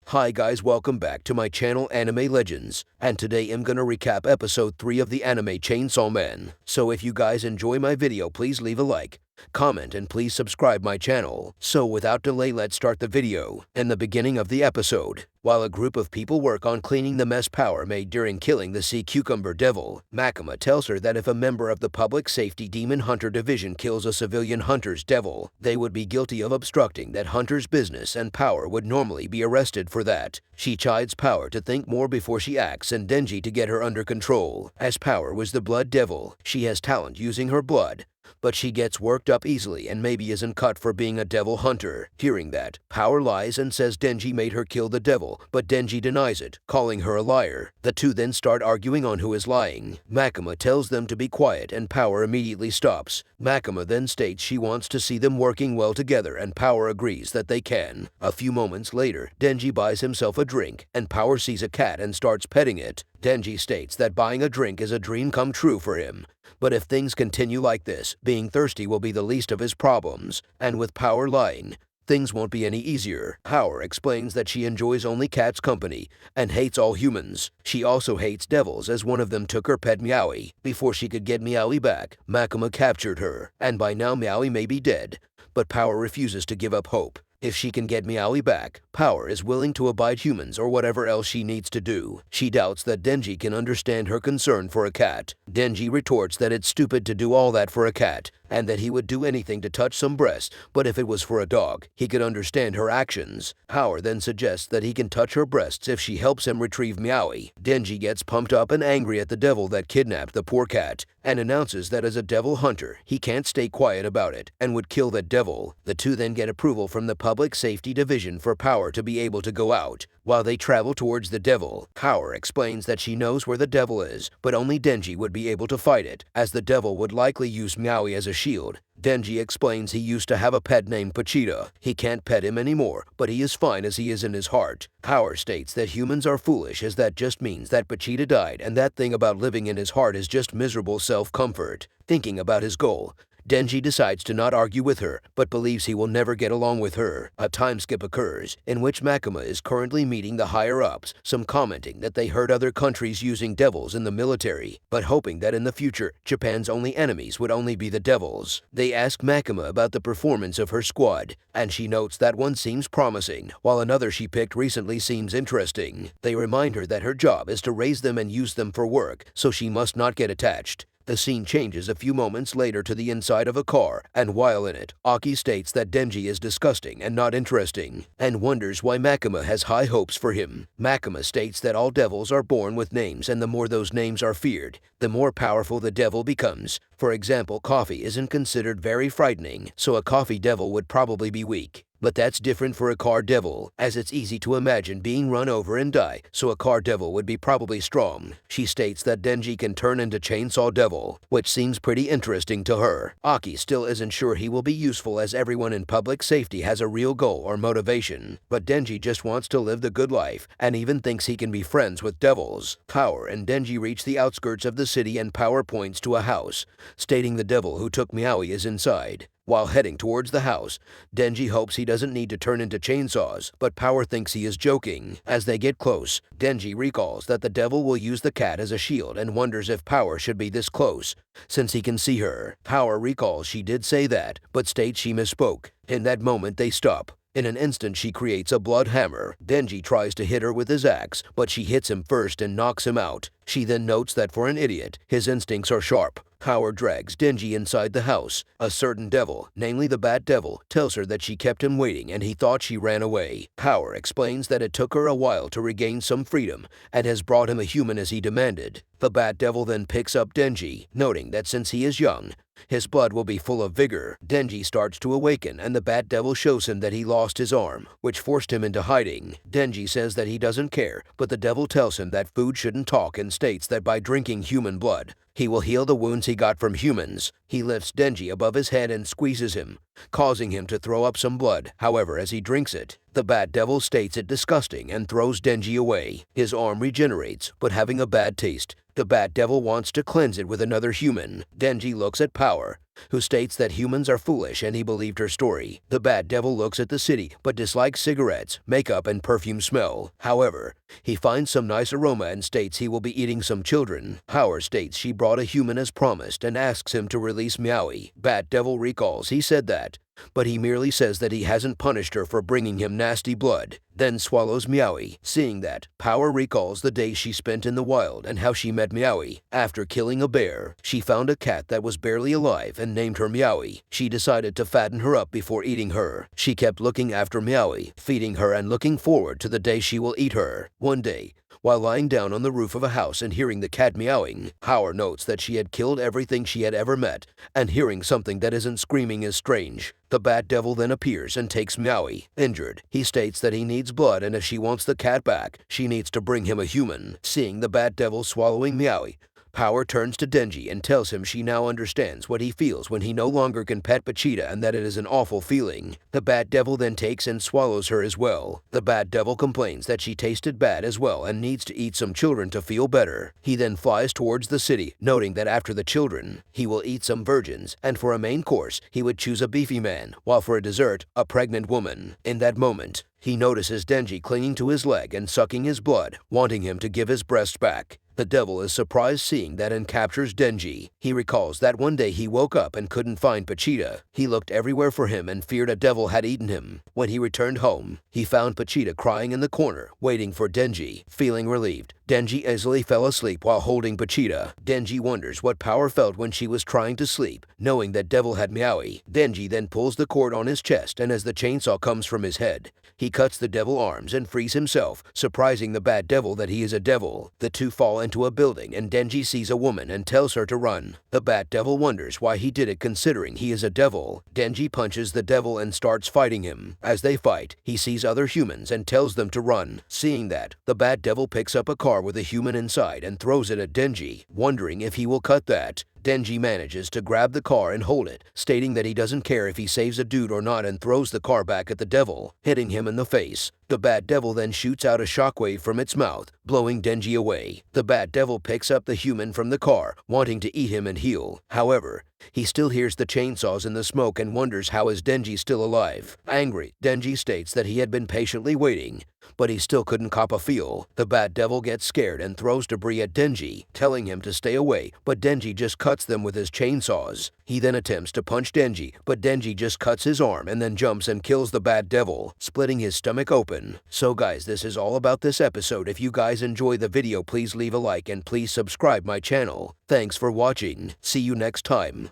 Hi guys, welcome back to my channel Anime Legends, and today I'm gonna recap episode 3 of the anime Chainsaw Man. So if you guys enjoy my video, please leave a like, comment, and please subscribe my channel. So without delay, let's start the video. In the beginning of the episode, while a group of people work on cleaning the mess Power made during killing the sea cucumber devil, Makima tells her that if a member of the Public Safety Demon Hunter Division kills a civilian hunter's devil, they would be guilty of obstructing that hunter's business and Power would normally be arrested for that. She chides Power to think more before she acts and Denji to get her under control. As Power was the blood devil, she has talent using her blood, but she gets worked up easily and maybe isn't cut for being a devil hunter. Hearing that, Power lies and says Denji made her kill the devil, but Denji denies it, calling her a liar. The two then start arguing on who is lying. Makima tells them to be quiet and Power immediately stops. Makima then states she wants to see them working well together and Power agrees that they can. A few moments later, Denji buys himself a drink and Power sees a cat and starts petting it. Denji states that buying a drink is a dream come true for him, but if things continue like this, being thirsty will be the least of his problems, and with Power lying, things won't be any easier. Power explains that she enjoys only cats' company and hates all humans. She also hates devils as one of them took her pet Meowie. Before she could get Meowie back, Makima captured her, and by now Meowie may be dead, but Power refuses to give up hope. If she can get Meowie back, Power is willing to abide humans or whatever else she needs to do. She doubts that Denji can understand her concern for a cat. Denji retorts that it's stupid to do all that for a cat, and that he would do anything to touch some breasts, but if it was for a dog, he could understand her actions. Power then suggests that he can touch her breasts if she helps him retrieve Meowie. Denji gets pumped up and angry at the devil that kidnapped the poor cat, and announces that as a devil hunter, he can't stay quiet about it, and would kill that devil. The two then get approval from the Public Safety Division for Power to be able to go out. While they travel towards the devil, Power explains that she knows where the devil is, but only Denji would be able to fight it, as the devil would likely use Meowie as a shield. Denji explains he used to have a pet named Pachita. He can't pet him anymore, but he is fine as he is in his heart. Power states that humans are foolish as that just means that Pachita died and that thing about living in his heart is just miserable self-comfort. Thinking about his goal, Denji decides to not argue with her, but believes he will never get along with her. A time skip occurs, in which Makima is currently meeting the higher-ups, some commenting that they heard other countries using devils in the military, but hoping that in the future, Japan's only enemies would only be the devils. They ask Makima about the performance of her squad, and she notes that one seems promising, while another she picked recently seems interesting. They remind her that her job is to raise them and use them for work, so she must not get attached. The scene changes a few moments later to the inside of a car, and while in it, Aki states that Denji is disgusting and not interesting, and wonders why Makima has high hopes for him. Makima states that all devils are born with names, and the more those names are feared, the more powerful the devil becomes. For example, coffee isn't considered very frightening, so a coffee devil would probably be weak. But that's different for a car devil, as it's easy to imagine being run over and die, so a car devil would be probably strong. She states that Denji can turn into Chainsaw Devil, which seems pretty interesting to her. Aki still isn't sure he will be useful as everyone in public safety has a real goal or motivation, but Denji just wants to live the good life, and even thinks he can be friends with devils. Power and Denji reach the outskirts of the city and Power points to a house, stating the devil who took Meowie is inside. While heading towards the house, Denji hopes he doesn't need to turn into chainsaws, but Power thinks he is joking. As they get close, Denji recalls that the devil will use the cat as a shield and wonders if Power should be this close, since he can see her. Power recalls she did say that, but states she misspoke. In that moment they stop. In an instant she creates a blood hammer. Denji tries to hit her with his axe, but she hits him first and knocks him out. She then notes that for an idiot, his instincts are sharp. Power drags Denji inside the house. A certain devil, namely the Bat Devil, tells her that she kept him waiting and he thought she ran away. Power explains that it took her a while to regain some freedom and has brought him a human as he demanded. The Bat Devil then picks up Denji, noting that since he is young, his blood will be full of vigor. Denji starts to awaken and the Bat Devil shows him that he lost his arm, which forced him into hiding. Denji says that he doesn't care, but the devil tells him that food shouldn't talk and states that by drinking human blood, he will heal the wounds he got from humans. He lifts Denji above his head and squeezes him, causing him to throw up some blood. However, as he drinks it, the Bat Devil states it disgusting and throws Denji away. His arm regenerates, but having a bad taste, the Bat Devil wants to cleanse it with another human. Denji looks at Power, who states that humans are foolish and he believed her story. The Bat Devil looks at the city but dislikes cigarettes, makeup, and perfume smell. However, he finds some nice aroma and states he will be eating some children. Power states she brought a human as promised and asks him to release Meowie. Bat Devil recalls he said that, but he merely says that he hasn't punished her for bringing him nasty blood, then swallows Meowie. Seeing that, Power recalls the days she spent in the wild and how she met Meowie. After killing a bear, she found a cat that was barely alive and named her Meowie. She decided to fatten her up before eating her. She kept looking after Meowie, feeding her and looking forward to the day she will eat her. One day, while lying down on the roof of a house and hearing the cat meowing, Power notes that she had killed everything she had ever met, and hearing something that isn't screaming is strange. The Bat Devil then appears and takes Meowie. Injured, he states that he needs blood and if she wants the cat back, she needs to bring him a human. Seeing the Bat Devil swallowing Meowie, Power turns to Denji and tells him she now understands what he feels when he no longer can pet Pochita and that it is an awful feeling. The Bat Devil then takes and swallows her as well. The Bat Devil complains that she tasted bad as well and needs to eat some children to feel better. He then flies towards the city, noting that after the children, he will eat some virgins, and for a main course, he would choose a beefy man, while for a dessert, a pregnant woman. In that moment, he notices Denji clinging to his leg and sucking his blood, wanting him to give his breast back. The devil is surprised seeing that and captures Denji. He recalls that one day he woke up and couldn't find Pochita. He looked everywhere for him and feared a devil had eaten him. When he returned home, he found Pochita crying in the corner, waiting for Denji. Feeling relieved, Denji easily fell asleep while holding Pochita. Denji wonders what Power felt when she was trying to sleep, knowing that devil had Meowie. Denji then pulls the cord on his chest and as the chainsaw comes from his head, he cuts the devil arms and frees himself, surprising the Bat Devil that he is a devil. The two fall into a building and Denji sees a woman and tells her to run. The Bat Devil wonders why he did it considering he is a devil. Denji punches the devil and starts fighting him. As they fight, he sees other humans and tells them to run. Seeing that, the Bat Devil picks up a car with a human inside and throws it at Denji, wondering if he will cut that. Denji manages to grab the car and hold it, stating that he doesn't care if he saves a dude or not and throws the car back at the devil, hitting him in the face. The Bat Devil then shoots out a shockwave from its mouth, blowing Denji away. The Bat Devil picks up the human from the car, wanting to eat him and heal. However, he still hears the chainsaws in the smoke and wonders how is Denji still alive. Angry, Denji states that he had been patiently waiting, but he still couldn't cop a feel. The Bat Devil gets scared and throws debris at Denji, telling him to stay away, but Denji just cuts them with his chainsaws. He then attempts to punch Denji, but Denji just cuts his arm and then jumps and kills the Bat Devil, splitting his stomach open. So guys, this is all about this episode. If you guys enjoy the video, please leave a like and please subscribe my channel. Thanks for watching. See you next time.